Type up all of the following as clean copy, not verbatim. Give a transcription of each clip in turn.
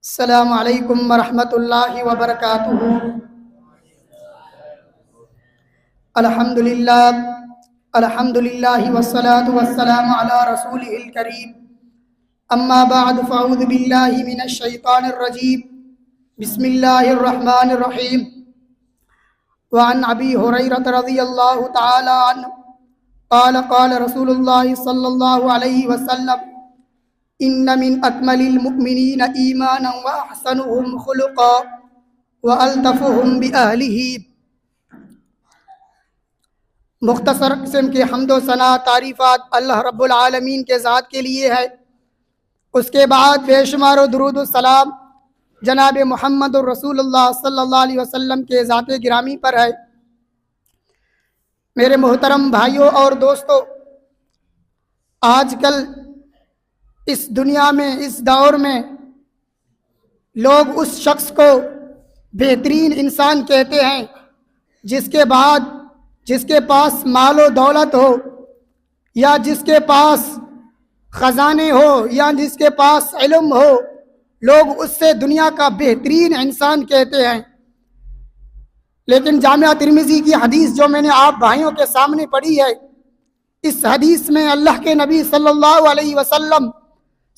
السلام علیکم ورحمۃ اللہ وبرکاتہ۔ الحمدللہ والصلاة والسلام علی رسولہ الکریم، اما بعد فاعوذ باللہ من الشیطان الرجیم، بسم اللہ الرحمن الرحیم۔ وعن ابی ہریرہ رضی اللہ تعالی عنہ قال قال رسول اللہ صلی اللہ علیہ وسلم: ان من اکمل المؤمنین ایمانا واحسنهم خلقا والطفهم باہلہ۔ مختصر قسم کے حمد و ثنا تعریفات اللہ رب العالمین کے ذات کے لیے ہے۔ اس کے بعد بے شمار و درود و سلام جناب محمد الرسول اللہ صلی اللہ علیہ وسلم کے ذات گرامی پر ہے۔ میرے محترم بھائیوں اور دوستو، آج کل اس دنیا میں، اس دور میں لوگ اس شخص کو بہترین انسان کہتے ہیں جس کے پاس مال و دولت ہو، یا جس کے پاس خزانے ہو، یا جس کے پاس علم ہو، لوگ اس سے دنیا کا بہترین انسان کہتے ہیں۔ لیکن جامعہ ترمذی کی حدیث جو میں نے آپ بھائیوں کے سامنے پڑھی ہے، اس حدیث میں اللہ کے نبی صلی اللہ علیہ وسلم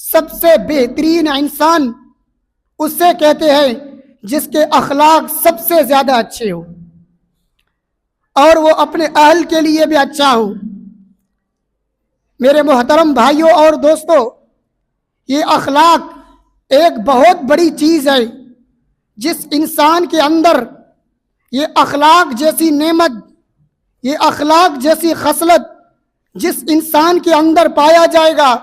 سب سے بہترین انسان اس سے کہتے ہیں جس کے اخلاق سب سے زیادہ اچھے ہو اور وہ اپنے اہل کے لیے بھی اچھا ہو۔ میرے محترم بھائیوں اور دوستو، یہ اخلاق ایک بہت بڑی چیز ہے۔ جس انسان کے اندر یہ اخلاق جیسی نعمت، یہ اخلاق جیسی خصلت جس انسان کے اندر پایا جائے گا،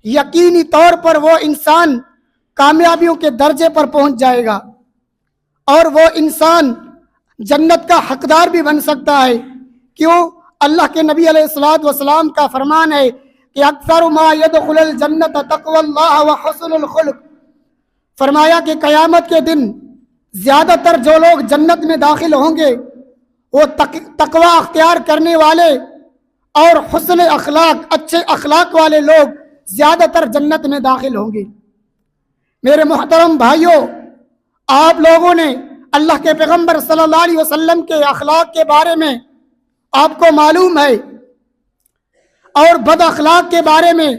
یقینی طور پر وہ انسان کامیابیوں کے درجے پر پہنچ جائے گا، اور وہ انسان جنت کا حقدار بھی بن سکتا ہے۔ کیوں؟ اللہ کے نبی علیہ الصلوۃ والسلام کا فرمان ہے کہ اکثر ما يدخل الجنت تقوی اللہ وحسن الخلق۔ فرمایا کہ قیامت کے دن زیادہ تر جو لوگ جنت میں داخل ہوں گے وہ تقوی اختیار کرنے والے اور حسن اخلاق، اچھے اخلاق والے لوگ زیادہ تر جنت میں داخل ہوں گے۔ میرے محترم بھائیوں، آپ لوگوں نے اللہ کے پیغمبر صلی اللہ علیہ وسلم کے اخلاق کے بارے میں آپ کو معلوم ہے، اور بد اخلاق کے بارے میں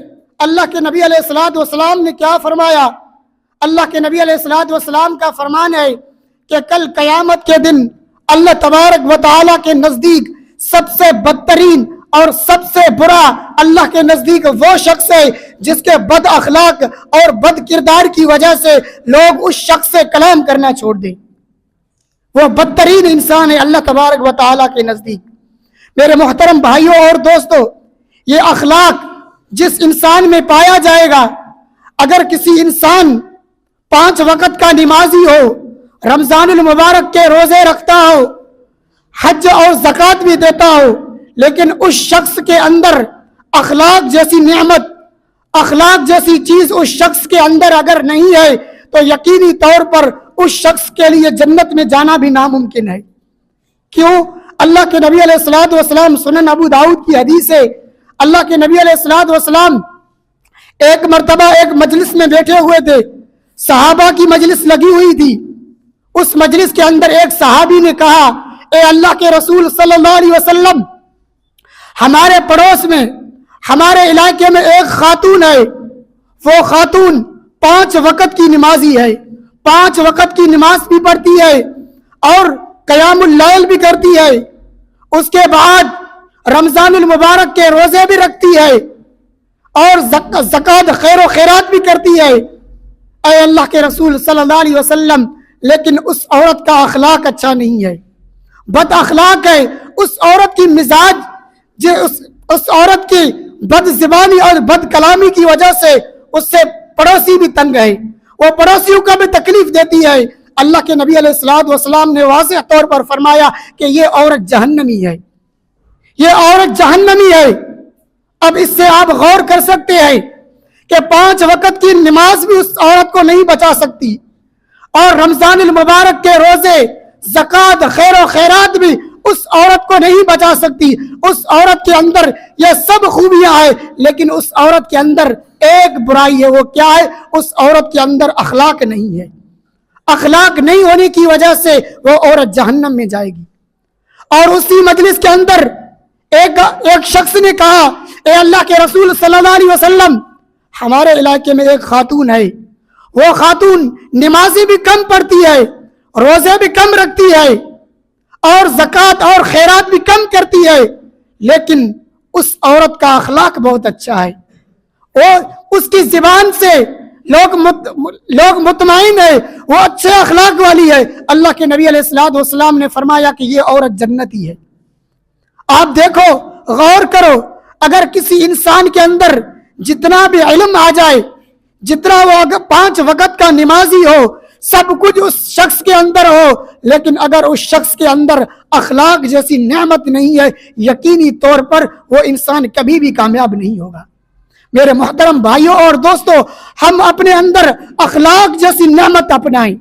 اللہ کے نبی علیہ الصلوۃ والسلام نے کیا فرمایا۔ اللہ کے نبی علیہ الصلوۃ والسلام کا فرمان ہے کہ کل قیامت کے دن اللہ تبارک و تعالیٰ کے نزدیک سب سے بدترین اور سب سے برا اللہ کے نزدیک وہ شخص ہے جس کے بد اخلاق اور بد کردار کی وجہ سے لوگ اس شخص سے کلام کرنا چھوڑ دیں۔ وہ بدترین انسان ہے اللہ تبارک و تعالیٰ کے نزدیک۔ میرے محترم بھائیوں اور دوستو، یہ اخلاق جس انسان میں پایا جائے گا، اگر کسی انسان 5 وقت کا نمازی ہو، رمضان المبارک کے روزے رکھتا ہو، حج اور زکوٰۃ بھی دیتا ہو، لیکن اس شخص کے اندر اخلاق جیسی نعمت، اخلاق جیسی چیز اس شخص کے اندر اگر نہیں ہے تو یقینی طور پر اس شخص کے لیے جنت میں جانا بھی ناممکن ہے۔ کیوں؟ اللہ کے نبی علیہ الصلوۃ والسلام، سنن ابو داؤد کی حدیث ہے، اللہ کے نبی علیہ الصلوۃ والسلام ایک مرتبہ ایک مجلس میں بیٹھے ہوئے تھے، صحابہ کی مجلس لگی ہوئی تھی۔ اس مجلس کے اندر ایک صحابی نے کہا: اے اللہ کے رسول صلی اللہ علیہ وسلم، ہمارے پڑوس میں، ہمارے علاقے میں ایک خاتون ہے، وہ خاتون 5 وقت کی نمازی ہے، 5 وقت کی نماز بھی پڑھتی ہے اور قیام اللیل بھی کرتی ہے، اس کے بعد رمضان المبارک کے روزے بھی رکھتی ہے اور زکوٰۃ خیر و خیرات بھی کرتی ہے۔ اے اللہ کے رسول صلی اللہ علیہ وسلم، لیکن اس عورت کا اخلاق اچھا نہیں ہے، بد اخلاق ہے۔ اس عورت کی مزاج، اس عورت کی بد زبانی اور بد کلامی کی وجہ سے اس سے پڑوسی بھی تنگ ہے، وہ پڑوسیوں کا بھی تکلیف دیتی ہے۔ اللہ کے نبی علیہ الصلوۃ والسلام نے واضح طور پر فرمایا کہ یہ عورت جہنمی ہے، یہ عورت جہنمی ہے۔ اب اس سے آپ غور کر سکتے ہیں کہ 5 وقت کی نماز بھی اس عورت کو نہیں بچا سکتی، اور رمضان المبارک کے روزے، زکوٰۃ، خیر و خیرات بھی اس عورت کو نہیں بچا سکتی. اس عورت کے اندر یہ سب خوبیاں ہیں لیکن اس عورت کے اندر ایک برائی ہے. وہ کیا ہے؟ اس عورت کے اندر اخلاق نہیں ہے. اخلاق نہیں ہونے کی وجہ سے وہ عورت جہنم میں جائے گی. اور اسی مجلس کے اندر ایک شخص نے کہا اے اللہ کے رسول صلی اللہ علیہ وسلم، ہمارے علاقے میں ایک خاتون ہے، وہ خاتون نمازیں بھی کم پڑھتی ہے، روزے بھی کم رکھتی ہے اور زکوٰۃ اور خیرات بھی کم کرتی ہے، لیکن اس عورت کا اخلاق بہت اچھا ہے. وہ اس کی زبان سے لوگ مطمئن ہے، وہ اچھے اخلاق والی ہے. اللہ کے نبی علیہ الصلوۃ والسلام نے فرمایا کہ یہ عورت جنتی ہے. آپ دیکھو، غور کرو، اگر کسی انسان کے اندر جتنا بھی علم آ جائے، جتنا وہ 5 وقت کا نمازی ہو، سب کچھ اس شخص کے اندر ہو، لیکن اگر اس شخص کے اندر اخلاق جیسی نعمت نہیں ہے، یقینی طور پر وہ انسان کبھی بھی کامیاب نہیں ہوگا. میرے محترم بھائیوں اور دوستو، ہم اپنے اندر اخلاق جیسی نعمت اپنائیں.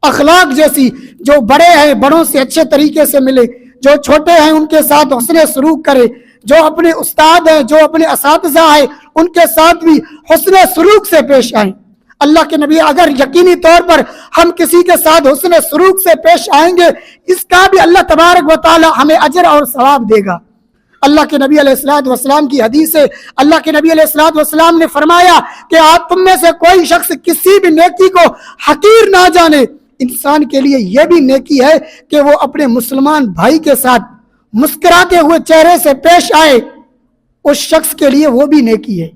اخلاق جیسی، جو بڑے ہیں بڑوں سے اچھے طریقے سے ملے، جو چھوٹے ہیں ان کے ساتھ حسن سلوک کرے، جو اپنے استاد ہیں، جو اپنے اساتذہ ہیں، ان کے ساتھ بھی حسن سلوک سے پیش آئیں. اللہ کے نبی، اگر یقینی طور پر ہم کسی کے ساتھ حسن سلوک سے پیش آئیں گے، اس کا بھی اللہ تبارک و تعالی ہمیں اجر اور ثواب دے گا. اللہ کے نبی علیہ الصلوۃ والسلام کی حدیث ہے، اللہ کے نبی علیہ الصلوۃ والسلام نے فرمایا کہ آپ تم میں سے کوئی شخص کسی بھی نیکی کو حقیر نہ جانے. انسان کے لیے یہ بھی نیکی ہے کہ وہ اپنے مسلمان بھائی کے ساتھ مسکراتے ہوئے چہرے سے پیش آئے، اس شخص کے لیے وہ بھی نیکی ہے.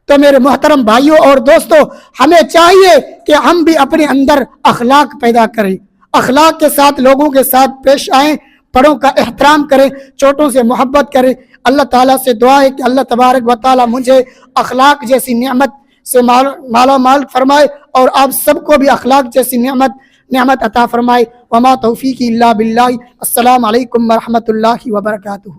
تو میرے محترم بھائیوں اور دوستو، ہمیں چاہیے کہ ہم بھی اپنے اندر اخلاق پیدا کریں، اخلاق کے ساتھ لوگوں کے ساتھ پیش آئیں، بڑوں کا احترام کریں، چھوٹوں سے محبت کریں. اللہ تعالیٰ سے دعا ہے کہ اللہ تبارک و تعالیٰ مجھے اخلاق جیسی نعمت سے مالا مال فرمائے اور آپ سب کو بھی اخلاق جیسی نعمت عطا فرمائے. وما توفیقی الا باللہ. السلام علیکم ورحمۃ اللہ وبرکاتہ.